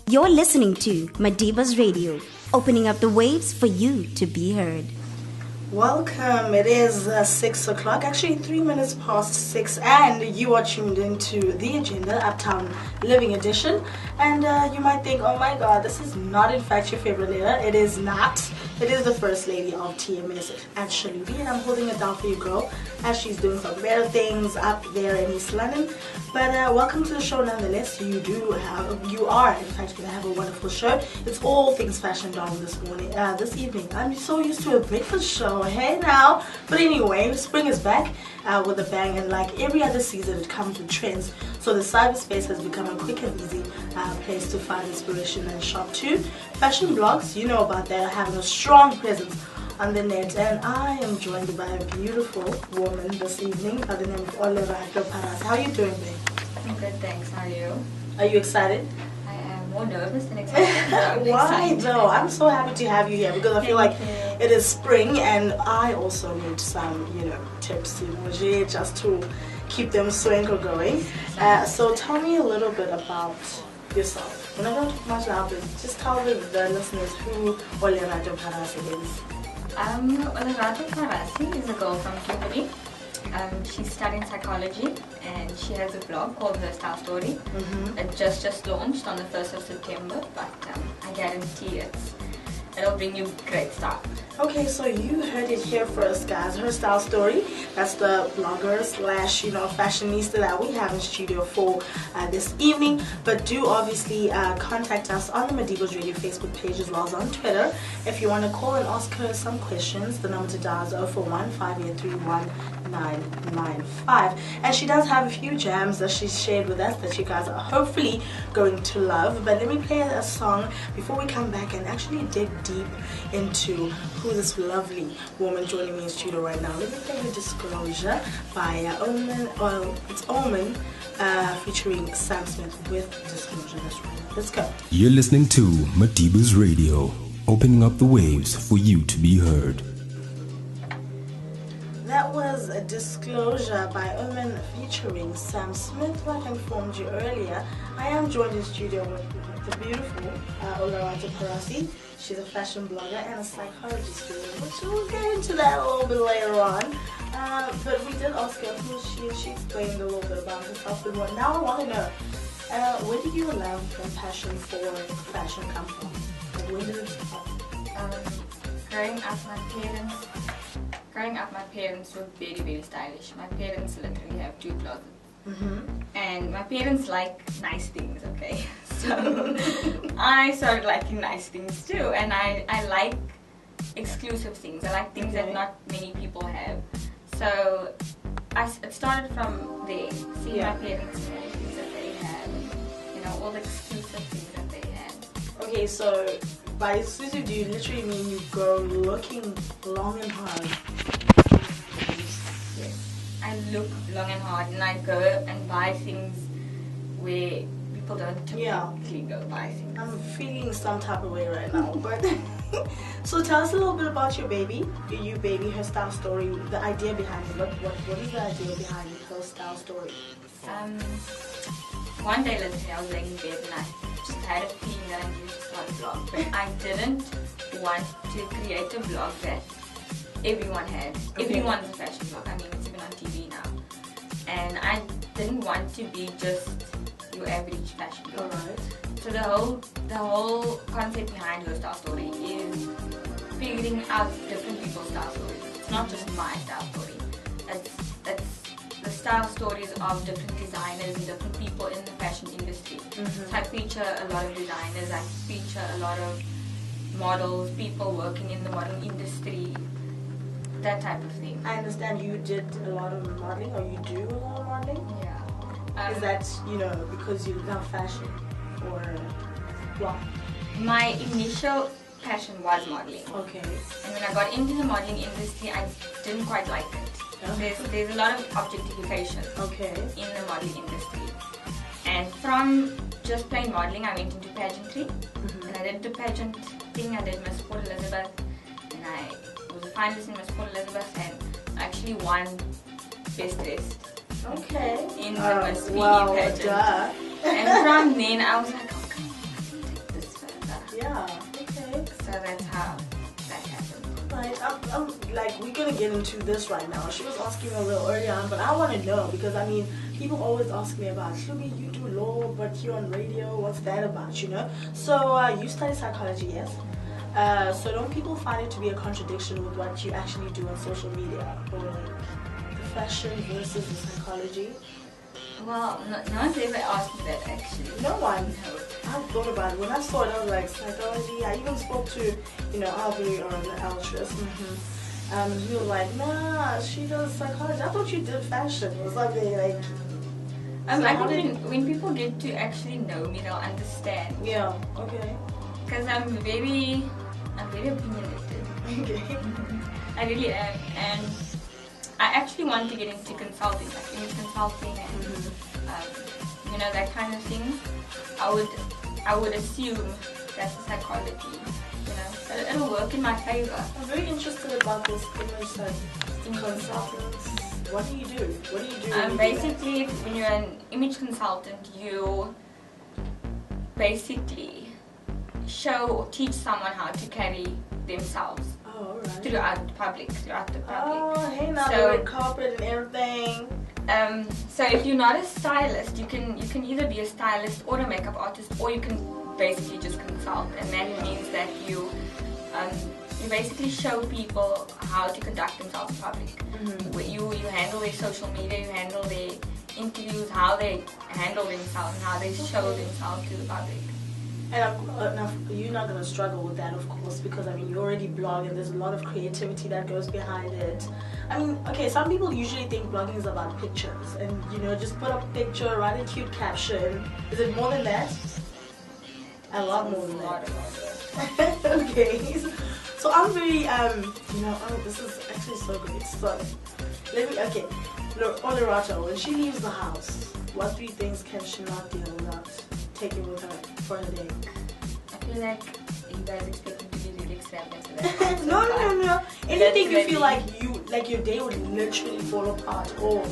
You're listening to Madibaz Radio, opening up the waves for you to be heard. Welcome. It is 6 o'clock, actually 3 minutes past 6, and you are tuned into The Agenda, Uptown Living Edition. And you might think, oh my god, this is not in fact your favorite leader. It is not. It is the First Lady of TMS, actually. And I'm holding it down for you, girl, as she's doing some better things up there in East London. But welcome to the show nonetheless. You are in fact going to have a wonderful show. It's all things fashion down this evening. I'm so used to a breakfast show. Hey now. But anyway, spring is back with a bang, and like every other season it comes with trends. So the cyberspace has become a quick and easy place to find inspiration and shop too. Fashion blogs, you know about that, are having a strong presence on the net, and I am joined by a beautiful woman this evening by the name of Olerato Pharasi. How are you doing, babe? I'm good, thanks. How are you? Are you excited? I am more nervous than excited. Why though? I'm so happy to have you here because I feel like it is spring, and I also need some, tips, just to keep them swanker going. So tell me a little bit about yourself. When I don't talk much about this, just tell the listeners who Olerato Pharasi is. Olerato Pharasi is a girl from Kimberley. She's studying psychology, and she has a blog called Her Style Story. It just launched on the 1st of September, but I guarantee it'll bring you great stuff. Okay, so you heard it here first, guys. Her Style Story. That's the blogger slash fashionista that we have in studio for this evening. But do obviously contact us on the Madibaz Radio Facebook page as well as on Twitter if you want to call and ask her some questions. The number to dial is 041 5831 995. And she does have a few jams that she's shared with us that you guys are hopefully going to love. But let me play a song before we come back and actually dig deep into who this lovely woman joining me in studio right now. Let me play her Disclosure by Omen featuring Sam Smith with Disclosure. That's right. Let's go. You're listening to Madibaz Radio, opening up the waves for you to be heard. That was a Disclosure by Omen featuring Sam Smith. Like I informed you earlier, I am joined in studio with the beautiful Olerato Pharasi. She's a fashion blogger and a psychology student, which we'll get into that a little bit later on. But we did ask her who she is. She explained a little bit about herself. But now I want to know, where did your love and passion for fashion come from? Like, when did it start? Growing up, my parents were very, very stylish. My parents literally have 2 closets. And my parents like nice things, okay? So I started liking nice things too. And I like exclusive things. I like things that not many people have. So it started from there. Seeing my parents and all the things that they have. All the exclusive things that they have. Okay, so by exclusive, do you literally mean you go looking long and hard? I look long and hard, and I go and buy things where people don't typically go buy things. I'm feeling some type of way right now, but so tell us a little bit about your baby, Her Style Story, the idea behind it. What is the idea behind Her Style Story? One day, literally, I was laying in bed and I just had a feeling that I needed to start a blog, but I didn't want to create a blog that everyone had. Everyone's a fashion blog. I mean, it's even on TV now. And I didn't want to be just your average fashion blog. Alright. So the whole concept behind Her Style Story is figuring out different people's style stories. It's not just my style story. It's the style stories of different designers and different people in the fashion industry. So I feature a lot of designers. I feature a lot of models, people working in the model industry. That type of thing. I understand you did a lot of modeling, or you do a lot of modeling? Yeah. Is that, because you love fashion, or what? My initial passion was modeling. Okay. And when I got into the modeling industry, I didn't quite like it. There's a lot of objectification in the modeling industry. And from just plain modeling, I went into pageantry. And I did the pageant thing. I did Miss Port Elizabeth, and I was a finalist in Miss Port Elizabeth, and actually won Best Dressed. Okay. In the Miss PE pageant. And from then I was like, oh come on, Yeah. Okay. So that's how that happened. Right. I'm like, we're gonna get into this right now. She was asking me a little earlier on, but I want to know because I mean, people always ask me about, Shubi, you do law, but you're on radio. What's that about? You know. So you study psychology, yes? So don't people find it to be a contradiction with what you actually do on social media, or the fashion versus the psychology? Well, no one's ever asked me that actually. No one. No. I thought about it. When I saw it, I was like, psychology. I even spoke to, Alvin or the Altruist. And he was like, nah, she does psychology. I thought you did fashion or something. Like, I think when people get to actually know me, they'll understand. yeah, okay. Because I'm very opinionated. Okay. I really am, and I actually want to get into consulting, like image consulting, and that kind of thing. I would assume that's psychology. It'll work in my favor. I'm very interested about this image consultants. What do you do? What do you do? Basically, when you're an image consultant, you basically show or teach someone how to carry themselves throughout the public. Oh, hey, now the red carpet and everything. So if you're not a stylist, you can either be a stylist or a makeup artist, or you can basically just consult, and that means that you basically show people how to conduct themselves in public. You handle their social media, you handle their interviews, how they handle themselves, and how they show themselves to the public. And you're not going to struggle with that, of course, because I mean, you already blog and there's a lot of creativity that goes behind it. I mean, okay, some people usually think blogging is about pictures and, just put up a picture, write a cute caption. Is it more than that? A lot more than that. Okay. So I'm very, this is actually so great. So, Olerato, when she leaves the house, what 3 things can she not do without taking with her for a day? I feel like you guys expect me to be really extravagant. No. Anything you feel like your day would literally fall apart, or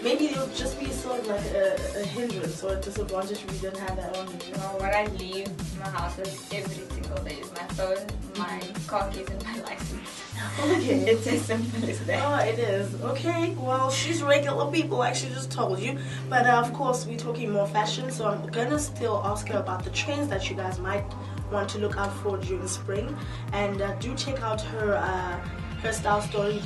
maybe it would just be sort of like a hindrance or a disadvantage if you didn't have that on you. No, what I leave my house with every single day is my phone, my car keys, and my license. Okay. It's as simple as that. Oh, it is. Okay, well, she's regular people, like she just told you. But of course, we're talking more fashion, so I'm gonna still ask her about the trends that you guys might want to look out for during spring. And do check out her style story.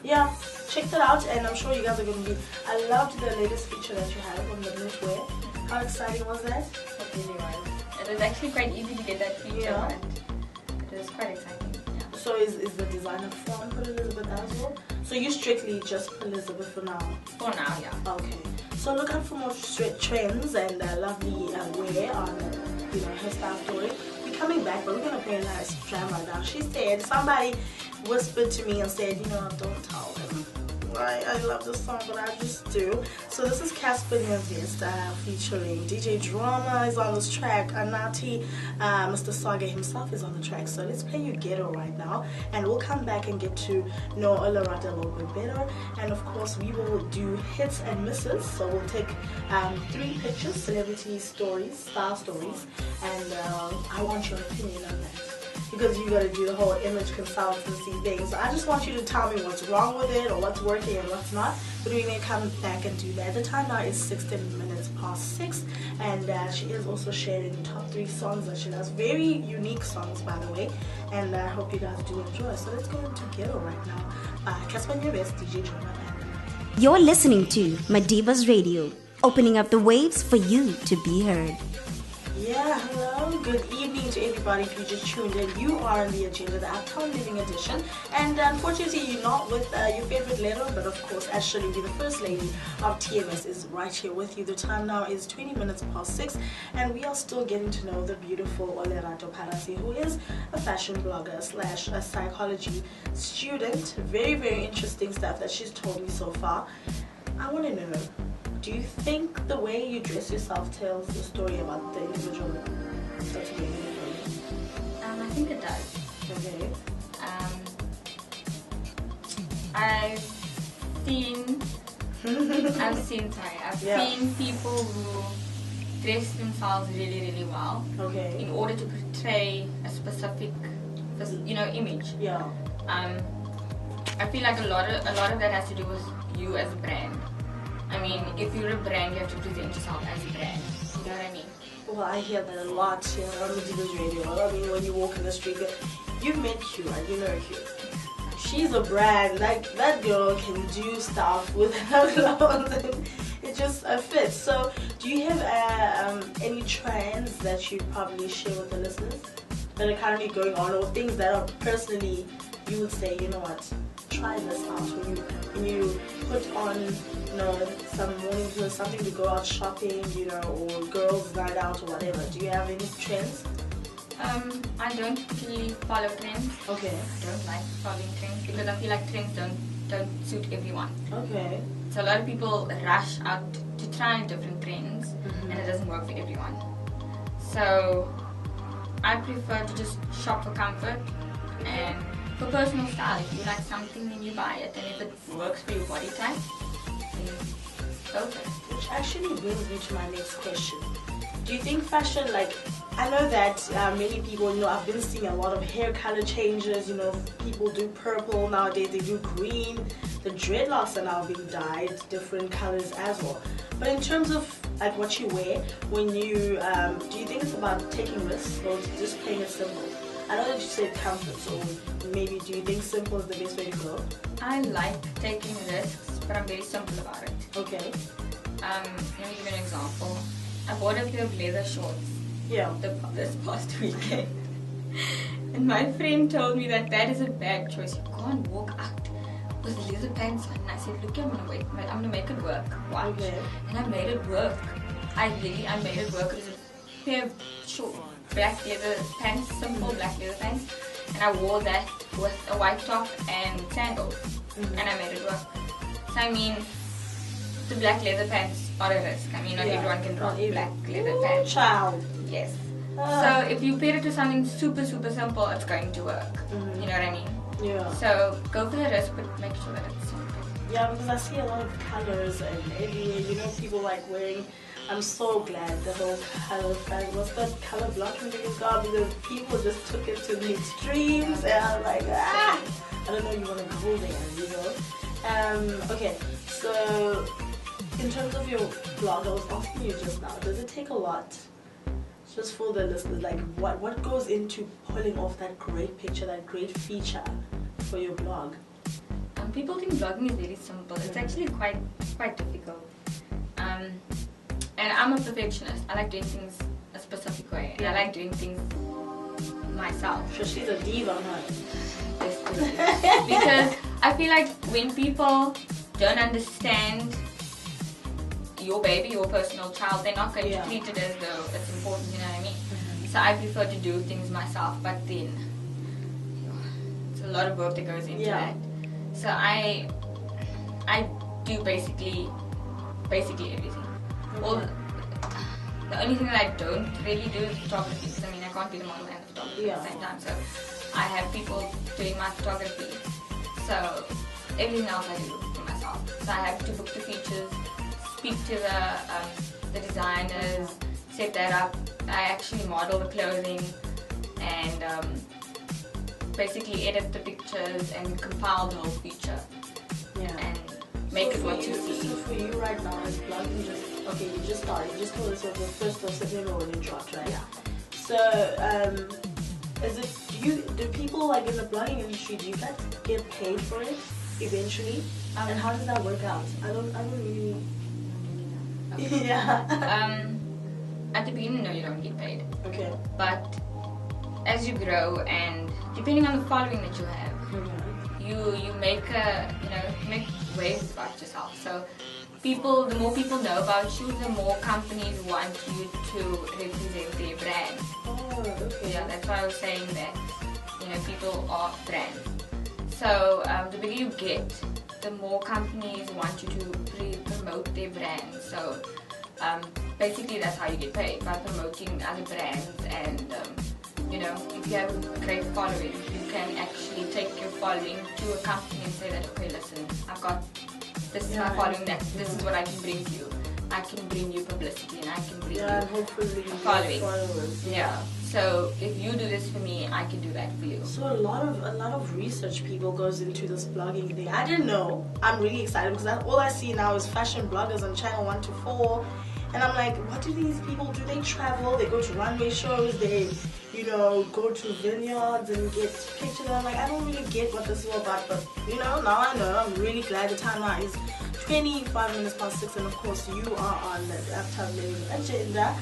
Yeah, check that out, and I'm sure you guys are going to be. I loved the latest feature that you had on the knitwear. How exciting was that? It really was. It was actually quite easy to get that feature, but it was quite exciting. Yeah. So is the designer from put Elizabeth as well? So you strictly just put Elizabeth for now? For now, yeah. Okay. So look out for more trends and lovely wear on her style story. We're coming back, but we're going to play a nice jam right now. She said, somebody whispered to me and said, don't tell him. I love this song, but I just do. So this is Casper Nivist featuring DJ Drama is on this track. Anati, Mr. Saga himself is on the track. So let's play You Ghetto right now, and we'll come back and get to know Olerato a little bit better. And of course, we will do hits and misses. So we'll take 3 pictures, celebrity stories, style stories, and I want your opinion on that, because you got to do the whole image consultancy thing. So I just want you to tell me what's wrong with it, or what's working and what's not. But we're going to come back and do that. The time now is 16 minutes past 6, and she is also sharing the top 3 songs that she does. Very unique songs, by the way, and I hope you guys do enjoy. So let's go into Ghetto right now. Casper Nivist, DJ Jonah, and You're listening to Madibaz Radio, opening up the waves for you to be heard. Yeah, hello, good evening to everybody. If you just tuned in, you are on the agenda, the Uptown Living Edition. And unfortunately, you're not with your favorite letter, but of course, Ashley, the First Lady of TMS, is right here with you. The time now is 20 minutes past 6, and we are still getting to know the beautiful Olerato Pharasi, who is a fashion blogger / a psychology student. Very, very interesting stuff that she's told me so far. I want to know, do you think the way you dress yourself tells the story about the individual that's being interviewed? I think it does. Okay. I've seen people who dress themselves really, really well. Okay. In order to portray a specific, image. Yeah. I feel like a lot of that has to do with you as a brand. I mean, if you're a brand, you have to present yourself as a brand. You know what I mean? Well, I hear that a lot here on Madibaz Radio. I mean, when you walk in the street, you've met Hugh, right? You know Hugh. She's a brand. Like, that girl can do stuff with her clothes. And it just fits. So, do you have any trends that you'd probably share with the listeners that are currently going on, or things that are personally you would say, you know what, try this out when you put on, some morning clothes, something to go out shopping, or girls' night out or whatever. Do you have any trends? I don't really follow trends. Okay. I don't like following trends because I feel like trends don't suit everyone. Okay. So a lot of people rush out to try different trends, and it doesn't work for everyone. So I prefer to just shop for comfort and for personal style. If you like something, then you buy it, and if it works for your body type, then go for it. Which actually brings me to my next question. Do you think fashion, I know that many people, I've been seeing a lot of hair color changes, people do purple nowadays, they do green, the dreadlocks are now being dyed different colors as well. But in terms of what you wear, when you, do you think it's about taking risks or just playing it simple? I know that you said comfort, so maybe do you think simple is the best way to go? I like taking risks, but I'm very simple about it. Okay. Let me give you an example. I bought a pair of leather shorts this past weekend. And my friend told me that is a bad choice. You can't walk out with leather pants on. And I said, look, I'm gonna make it work. Watch. Okay. And I made it work. I made it work. It was a pair of short black leather pants, simple black leather pants. And I wore that with a white top and sandals. And I made it work. So I mean, the black leather pants are a risk. I mean, not everyone can rock black leather pants. Child. Yes. So if you pair it to something super, super simple, it's going to work. You know what I mean? Yeah. So go for the risk, but make sure that it's simple. Yeah, because I see a lot of colors and everywhere, people wearing. I'm so glad the whole color thing was that color blocking thing is gone, because people just took it to the extremes, and I'm like, I don't know, you want to go there, Okay, so in terms of your blog, I was asking you just now, does it take a lot? Just for the listeners, what goes into pulling off that great picture, that great feature for your blog? People think blogging is very simple. It's actually quite difficult. And I'm a perfectionist. I like doing things a specific way, and I like doing things myself. So she's a diva, huh? Yes, because I feel like when people don't understand your baby, your personal child, they're not going to treat it as though it's important, you know what I mean? So I prefer to do things myself, but then it's a lot of work that goes into that. So I do basically everything. Well, the only thing that I don't really do is photography, because I mean, I can't be the model and the photography at the same time. So I have people doing my photography. So everything else I do for myself. So I have to book the features, speak to the designers, set that up. I actually model the clothing and basically edit the pictures and compile the whole feature. Yeah. And make it what you see. So for you right now, as blogging you just started. You just told us it was the 1st of September when you dropped, right? Yeah. So do people in the blogging industry, do you guys get paid for it eventually? And how does that work out? I don't really. Okay. Yeah. At the beginning, no, you don't get paid. Okay. But as you grow, and depending on the following that you have, you make make waves about yourself. So the more people know about you, the more companies want you to represent their brand. Oh, okay. Yeah, that's why I was saying that people are brands. So the bigger you get, the more companies want you to promote their brand. So basically that's how you get paid, by promoting other brands. And if you have a great following, you can actually take your following to a company and say that, okay, listen, I've got this is my following, this is what I can bring to you. I can bring you publicity and I can bring you and hopefully following. followers. Yeah. So if you do this for me, I can do that for you. So a lot of research people goes into this blogging thing. I didn't know. I'm really excited because all I see now is fashion bloggers on channel 1 to 4. And I'm like, what do these people do? They travel, they go to runway shows, they, go to vineyards and get pictures. I'm like, I don't really get what this is all about, but now I know. I'm really glad. The time now is 25 minutes past 6, and of course you are on the Uptown Living Agenda.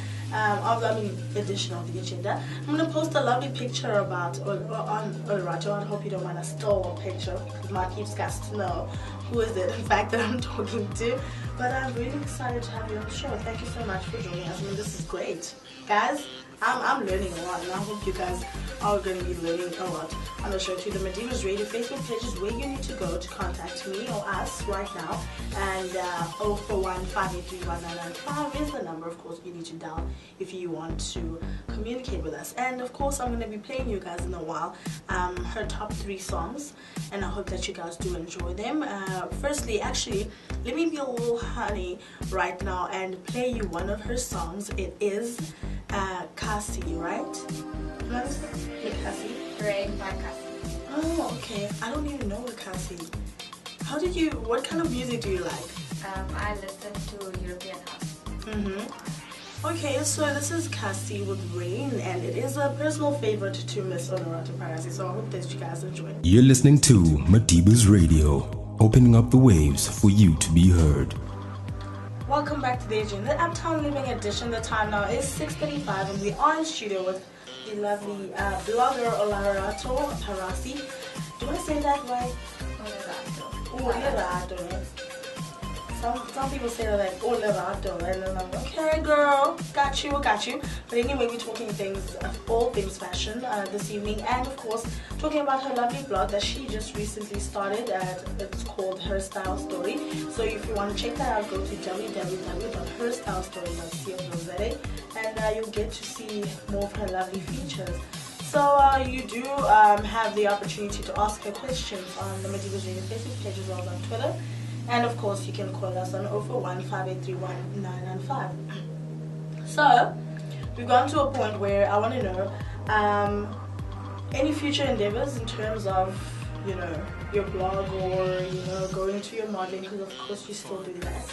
Edition of the agenda. I'm gonna post a lovely picture about on Olerato. I hope you don't mind a stole picture. My keeps got to know who is it, in fact, that I'm talking to. But I'm really excited to have you on the show. Thank you so much for joining us. This is great, guys. I'm learning a lot, and I hope you guys are going to be learning a lot on the show too. The Madibaz Radio Facebook page is where you need to go to contact me or us right now. And 041-583-1995 is the number, of course, you need to dial if you want to communicate with us. And of course, I'm going to be playing you guys in a while her top 3 songs, and I hope that you guys do enjoy them. Firstly, actually, let me be a little honey right now and play you one of her songs. It is Cassie, right? Cassie? Rain by Cassie. Oh, okay. I don't even know Cassie. What kind of music do you like? I listen to European house. Okay, so this is Cassie with Rain, and it is a personal favorite to Miss Olerato Pharasi, so I hope that you guys enjoy. You're listening to Madibaz Radio, opening up the waves for you to be heard. Welcome back to the agenda, the Uptown Living Edition. The time now is 6:35, and we are in studio with the lovely blogger Olerato Pharasi. Do you want to say that right? Olerato. Some people say like Olerato, and then I'm like, okay, girl, got you. But anyway, we're talking all things fashion this evening, and of course, talking about her lovely blog that she just recently started. It's called Her Style Story. So if you want to check that out, go to www.herstylestory.co.za, and you'll get to see more of her lovely features. So you do have the opportunity to ask her questions on the Madibaz Radio Facebook page as well as on Twitter. And of course, you can call us on 041-583-1995. So, we've gone to a point where I want to know any future endeavors in terms of, your blog or, going into your modeling, because of course you still do that.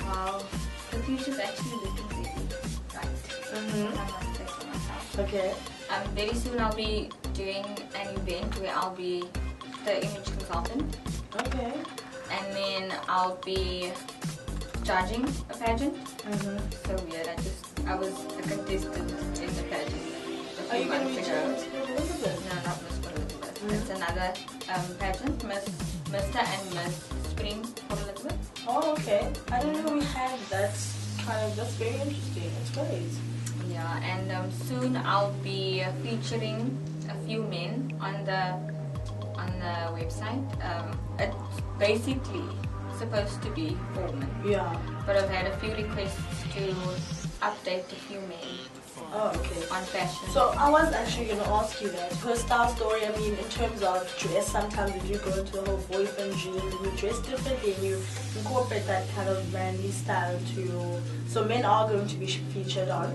Well, the future's actually looking really bright. I must say for myself. Okay. Very soon I'll be doing an event where I'll be the image consultant. Okay. And then I'll be judging a pageant. So weird. I was a contestant in the pageant a few months ago. No, not Miss Port Elizabeth. It's another pageant, Mr. and Miss Spring Port Elizabeth. Oh, okay. I didn't know we had that that's very interesting. It's great. Yeah, and soon I'll be featuring a few men on the website. It's basically supposed to be for men. Yeah. But I've had a few requests to update a few men. Oh, okay. On fashion. So I was actually going to ask you that. Her style story, in terms of dress, sometimes you do go into the whole boyfriend jeans and you dress differently and you incorporate that kind of manly style too. So men are going to be featured on.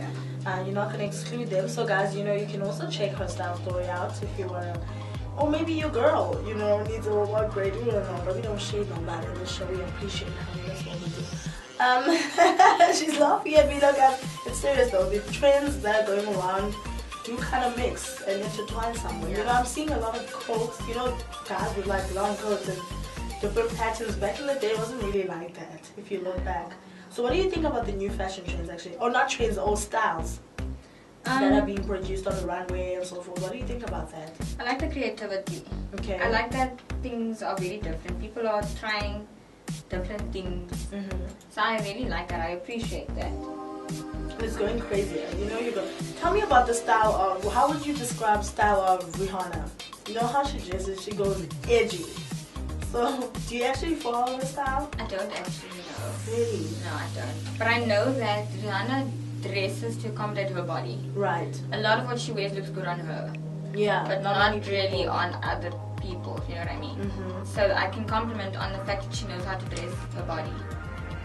You're not going to exclude them. So guys, you can also check her style story out if you want to. Or maybe your girl, needs a little more grade. We don't know, but we don't shade nobody in the show. We appreciate her. That's what we do. She's laughing at me. Look, it's serious though. The trends that are going around do kind of mix and intertwine somewhere. I'm seeing a lot of coats. Guys with like long coats and different patterns. Back in the day, it wasn't really like that. If you look back. So, what do you think about the new fashion trends, actually, or not trends, old styles? That are being produced on the runway and so forth. What do you think about that? I like the creativity. Okay. I like that things are very different. People are trying different things. So I really like that. I appreciate that. It's going crazy. Tell me about the style of, how would you describe style of Rihanna? You know how she dresses? She goes edgy. So, do you actually follow her style? I don't actually know. Really? No, I don't. But I know that Rihanna dresses to accommodate her body. Right. A lot of what she wears looks good on her. Yeah. But not really on other people, if you know what I mean. So I can compliment on the fact that she knows how to dress her body.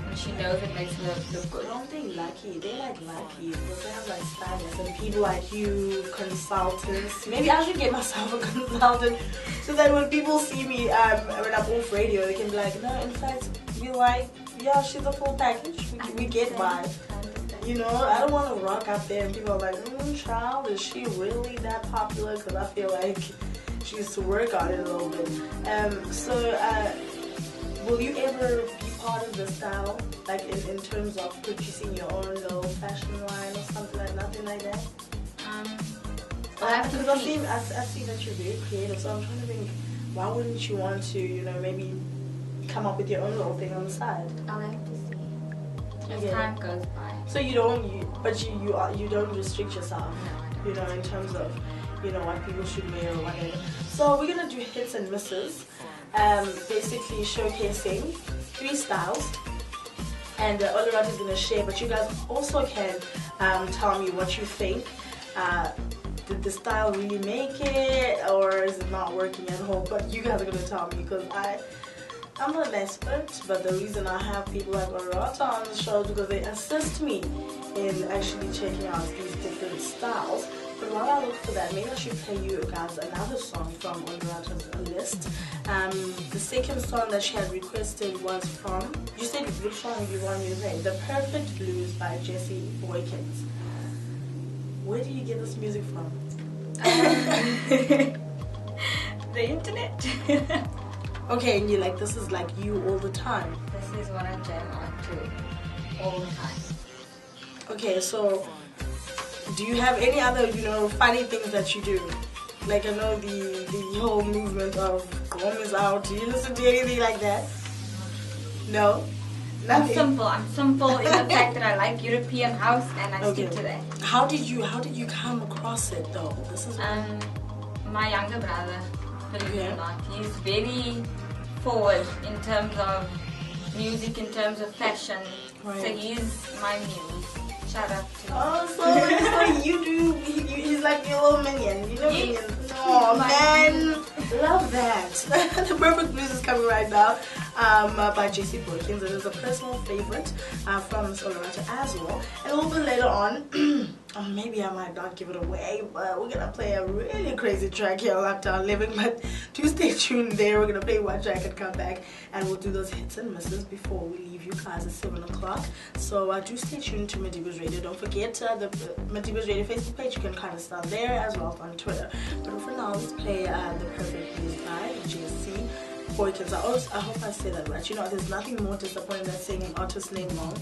And she knows it makes her look good. Aren't they lucky? They're like lucky because they have like stylists and people like you, consultants. Maybe I should get myself a consultant so that when people see me when I'm off radio, they can be like, no, in fact, you like, yeah, she's a full package. We get by. You know, I don't want to rock out there and people are like, child, is she really that popular? Because I feel like she used to work on it a little bit. Will you ever be part of the style, like in terms of producing your own little fashion line or something like nothing like that? Because I see that you're very creative, so I'm trying to think, why wouldn't you want to, you know, maybe come up with your own little thing on the side? I'll have to see as time goes by. So you don't restrict yourself, you know, in terms of, you know, what people should wear or whatever. So we're gonna do hits and misses. Basically showcasing 3 styles, and Olerato is going to share, but you guys also can tell me what you think. Did the style really make it, or is it not working at all? But you guys are going to tell me, because I'm not an expert, but the reason I have people like Olerato on the show is because they assist me in actually checking out these different styles. But while I look for that, maybe I should play you guys another song from Olerato's list. The second song that she had requested was from, you said which song you want me to play? The Perfect Blues by Jesse Boykins. Where do you get this music from? The internet. Okay, and you're like, this is like you all the time. This is what I jam on to all the time. Okay, so do you have any other, you know, funny things that you do? Like, I know the whole movement of Gom is out. Do you listen to anything like that? No? Nothing. I'm simple in the fact that I like European house and I stick to that. How did you come across it though? This is my younger brother, believe it or not, he's very forward in terms of music, in terms of fashion. Right. So he's my muse. Shout out to him. Oh, so you do, he's like your little minion, you know minions. Oh man, love that. The Perfect Blues is coming right now by Jesse Boykins. It is a personal favorite from Miss Olerato as well. And a little bit later on, maybe I might not give it away, but we're gonna play a really crazy track here on Uptown Living. But do stay tuned there. We're gonna play one track and come back, and we'll do those hits and misses before we leave you guys at 7 o'clock. So do stay tuned to Madibaz Radio. Don't forget the Madibaz Radio Facebook page. You can kind of start there as well as on Twitter. But for now, let's play The Perfect Blues by Jesse Boykins. I hope I say that right. You know, there's nothing more disappointing than saying an artist's name wrong.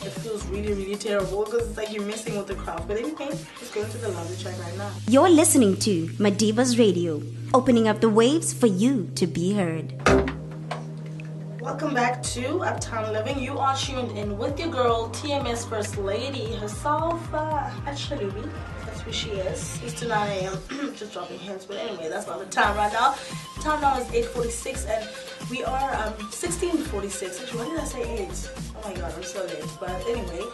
It feels really, really terrible because it's like you're messing with the craft. But anyway, let's go into the lovely track right now. You're listening to Madibaz Radio, opening up the waves for you to be heard. Welcome back to Uptown Living. You are tuned in with your girl, TMS First Lady herself, actually. That's who she is. It's to 9 a.m. Just dropping hints, but anyway, that's not the time right now. The time now is 8:46 and we are 16:46. Actually, why did I say 8? Oh my god, I'm so late. But anyway,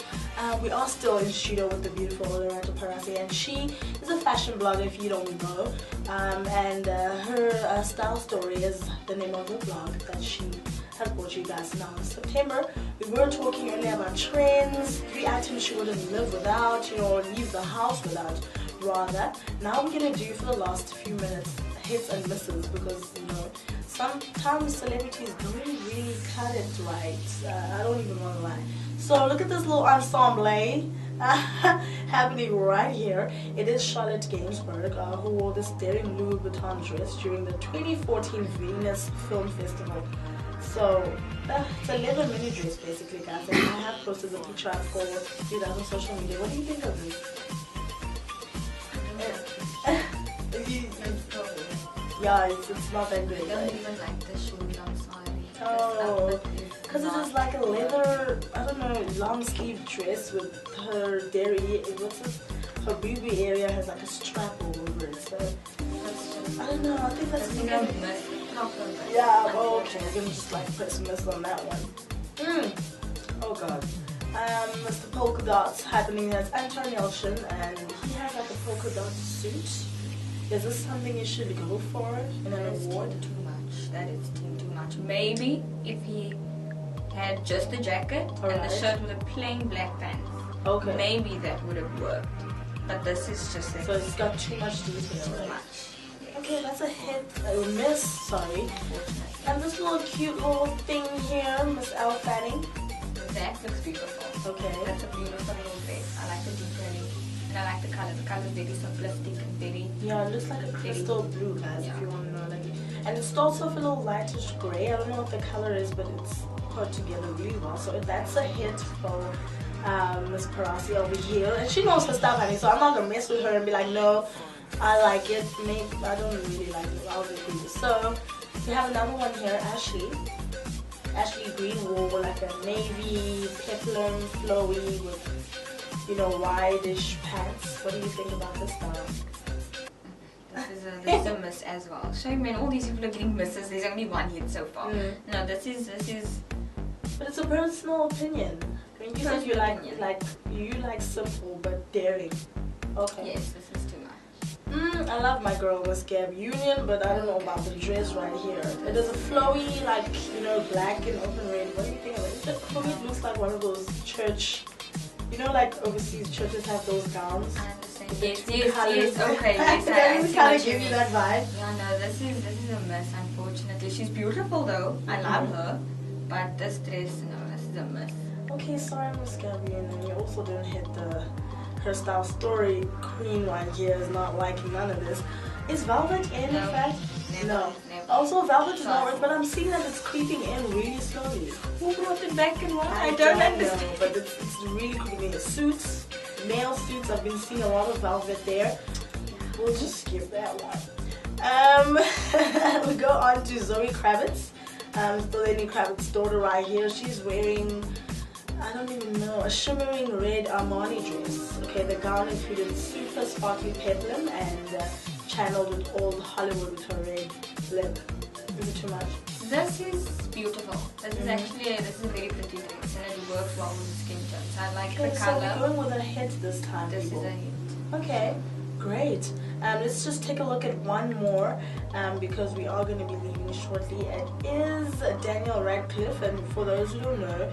we are still in studio with the beautiful Olerato Pharasi, and she is a fashion blogger if you don't know. And her style story is the name of the blog that she has brought you guys now in September. We were talking earlier about trends, 3 items she wouldn't live without, you know, or leave the house without, rather. Now we're going to do for the last few minutes hits and misses, because, you know, sometimes celebrities don't really cut it right. I don't even want to lie. So look at this little ensemble happening right here. It is Charlotte Gainsbourg who wore this daring Louis Vuitton dress during the 2014 Venus Film Festival. So it's a leather mini dress basically, guys, and I have posted the picture up for you guys on social media. What do you think of this? Yeah, it's not that good. I don't even like the shoes, I'm sorry. Oh, because it is like a leather, I don't know, long sleeve dress with her her booby area has like a strap over it. So I don't know, I think that's yeah, oh, okay, I'm gonna just like put some mist on that one. Oh god. Mr. Polka Dots happening as Anton Yelchin, and he has like a polka dot suit. Is this something you should go for in an award? Too much. That is too much. Maybe if he had just the jacket and the shirt with a plain black pants, okay, maybe that would have worked. But this is just so it's got too much detail. too much. Okay, that's a hit. A miss. Sorry. And this little cute little thing here, Miss L Fanning. That looks beautiful. Okay. That's a beautiful little dress. I like the detailing. And I like the color. The color is very simplistic and very... Yeah, it looks like a crystal blue, guys, Yeah. if you want to know. Like, and it starts off a little lightish gray. I don't know what the color is, but it's put together really well. So that's a hit for Miss Pharasi over here. And she knows her stuff, honey, so I'm not going to mess with her and be like, no, I like it. Maybe I don't really like it. I'll agree. So we have another one here, Ashley. Ashley Green wore like a navy, peplum, flowy with, you know, wide-ish pants. What do you think about this style? This is a miss as well. So I mean, all these people are getting misses. There's only one hit so far. No, this is. But it's a personal opinion. I mean, you said you like simple but daring. Okay. Yes, this is too much. I love my girl Miss Gab Union, but I don't know about the dress right here. It is a flowy, like, you know, black and open red. What do you think of it? For me, it looks like one of those church, you know, like overseas churches have those gowns. I understand. Yes, Yes. Okay. Yes, I see kind what of you give you mean. that vibe. Yeah, no, this is a miss. Unfortunately, she's beautiful though. I love her, but this dress, no, this is a miss. Okay, sorry, Miss Gabby, and then you also didn't hit the hairstyle story. Queen one here is not liking none of this. Is velvet in No, fact? never, No. never. Also, velvet is not Sorry. work, but I'm seeing that it's creeping in really slowly. Who brought it back and why? I don't know, but it's really creeping in. Suits, male suits, I've been seeing a lot of velvet there. We'll just skip that one. We go on to Zoe Kravitz. Lenny Kravitz's daughter right here. She's wearing, I don't even know, a shimmering red Armani dress. Okay, the gown included super sparkly peplum and channeled with old Hollywood with her red lip. Is it too much? This is beautiful. This is actually this is a very pretty dress and it works well with the skin tones. I like Okay, the so color. we're going with a hit this time, This people. is a hit. Okay, great. Let's just take a look at one more because we are going to be leaving shortly. It is Daniel Radcliffe, and for those who don't know,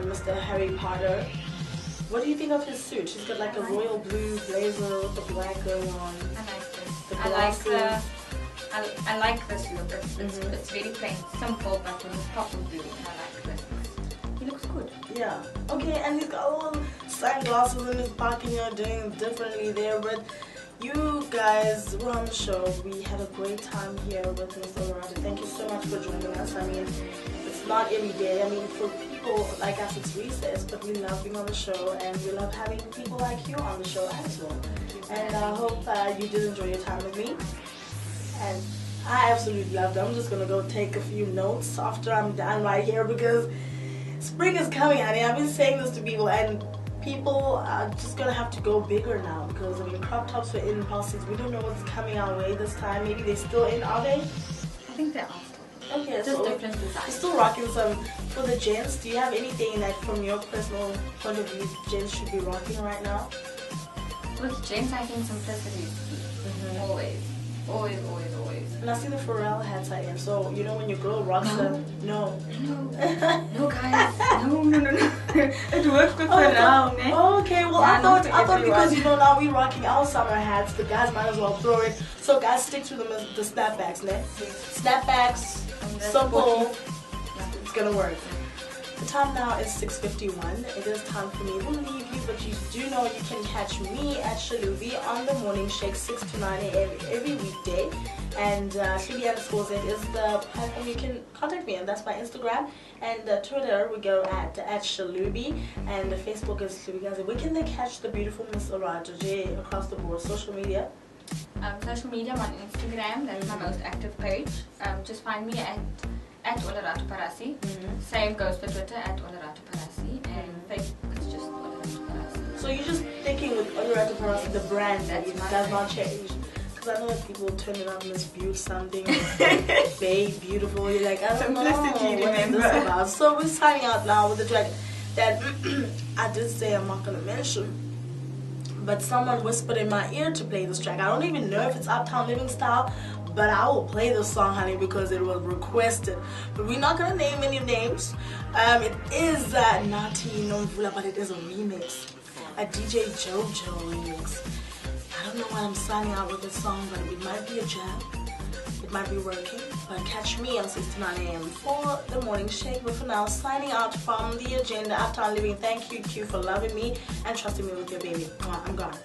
Mr. Harry Potter. What do you think of his suit? She's got like a royal blue blazer with the black going on. I like this. The I like glasses. I like this look. It's very plain, simple, but with a pop of blue. And I like this. He looks good. Yeah. Okay, and he's got little sunglasses in his pocket, you know, doing it differently there. But you guys were on the show. We had a great time here with Mr. Olerato. Thank you so much for joining us. I mean, it's not every day. I mean, for people like us, it's recess, but we love being on the show, and we love having people like you on the show as well. And I hope you did enjoy your time with me. And I absolutely loved it. I'm just going to go take a few notes after I'm done right here because spring is coming, honey. I've been saying this to people, and people are just going to have to go bigger now because, I mean, crop tops were in past seasons. We don't know what's coming our way this time. Maybe they're still in, are they? I think they are still. Okay, Just so different we're designs. still rocking some. For the gents, do you have anything that from your personal point of view gents should be rocking right now? With gents, I think simplicity is key. Always. Always, always, always. And I see the Pharrell hats are in, so you know when your girl rocks them. No. No, guys. No. It works with Pharrell, ne? Okay, well Yeah, I thought everyone. because you know now we rocking our summer hats, the guys might as well throw it. So guys, stick to the snapbacks, ne? Snapbacks, And the simple. Yeah. It's gonna work. The time now is 6:51. It is time for me to leave you, but you do know you can catch me at Shalubi on the morning shake 6 to 9 a.m. every weekday. And Shalubi_Z is the platform you can contact me, and that's my Instagram. And Twitter, we go at Shalubi, and the Facebook is Shalubi Gaza. Where can they catch the beautiful Miss Olerato J across the board? Social media? Social media, I'm on Instagram. That's my most active page. Just find me at Olerato Pharasi. Same goes for Twitter at Olerato Pharasi, and Facebook is just Olerato Pharasi. So you're just thinking with Olerato Pharasi, the brand that That's it my does brand. not change. Because I know that people turn it on Miss Beauty something, babe, beautiful. You're like, I don't know Simplicity, what is remember. this about. So we're signing out now with the track that I did say I'm not gonna mention, but someone whispered in my ear to play this track. I don't even know if it's Uptown Living Style, but I will play this song, honey, because it was requested. But we're not gonna name any names. It is Nati Nomvula, but it is a remix, a DJ Jojo remix. I don't know why I'm signing out with this song, but it might be a jam. It might be working. But catch me on 6 to 9 a.m. for the morning shake. But for now, signing out from the agenda, Uptown Living. Thank you, Q, for loving me and trusting me with your baby. I'm gone.